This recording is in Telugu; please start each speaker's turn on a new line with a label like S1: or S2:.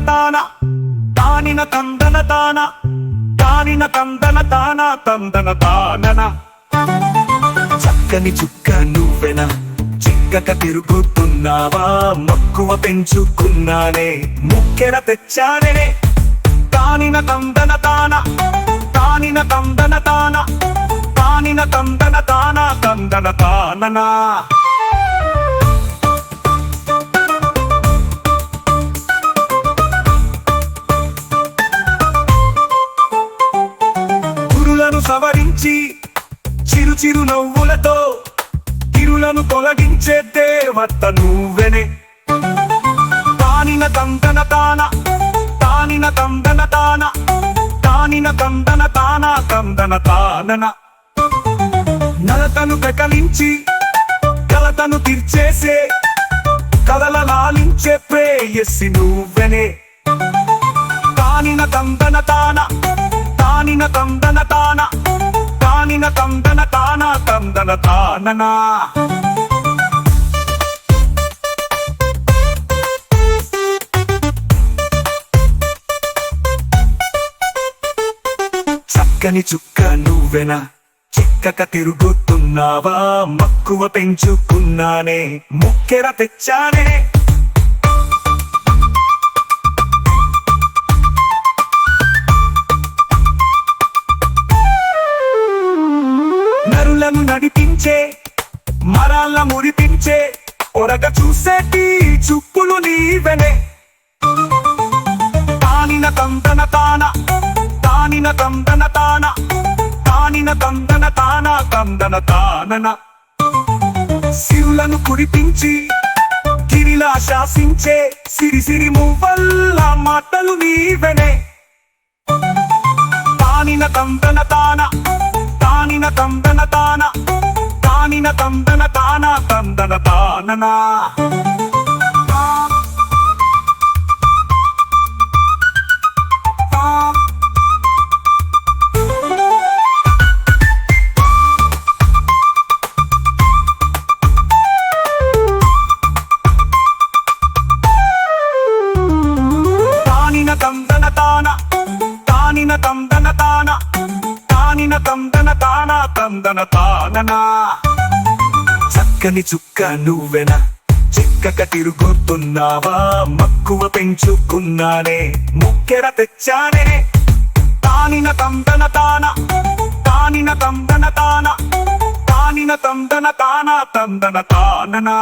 S1: తాన తానిన తందన తాన తానిన తందన తాన తందన తానన. చక్కని చుక్క నువ్వెనా చిక్కక తిరుగుతున్నావా, మక్కువ పెంచుకున్నానే ముక్కెర తెచ్చానే. తానిన తందన తాన తానిన తందన తాన తానిన తందన తాన తందన తాననా. గురులను సవరించి చిరు చిరు నవ్వులతో తిరులను తొలగించే దేవత నువ్వెనే. తానిన తందన తాన తానిన తందన తాన తానిన తందన తాన తందన తానన. నలతను పెకలించి కలతను తీర్చేసే కలల లాలించే ప్రేయసి నువ్వెనే. తానిన తందన తాన తానిన తందన తాన తానిన తందన తాన తందన తాననా. చక్కని చుక్క నువ్వెనా చిక్కక తిరుగుతున్నావా, మక్కువ పెంచుకున్నానే ముక్కెర తెచ్చానే. నరులను నడిపించే మరాల మురిపించే ఒరగ చూసేటి చుక్కులు నీవెనే. తానిన తందన తాన తానిన తందన తాన తానిన తందన తాన తందన తానన. సిరులను కురిపించి గిరిలా శాసించే సిరి సిరి మువ్వల్ల మాటలు నీవెనే. తానిన తందన తాన తానిన తందన తాన తానిన తందన తాన తందన తాననా. తానిన తందన తాన తానిన తందన తాన తానిన తందన తాన తందన తాననా. చక్కని చుక్క నువ్వెనా చిక్కక తిరుగుతున్నావా, మక్కువ పెంచుకున్నానే ముక్కెర తెచ్చానే. తానిన తందన తాన తానిన తందన తాన తానిన తందన తాన తందన తాననా.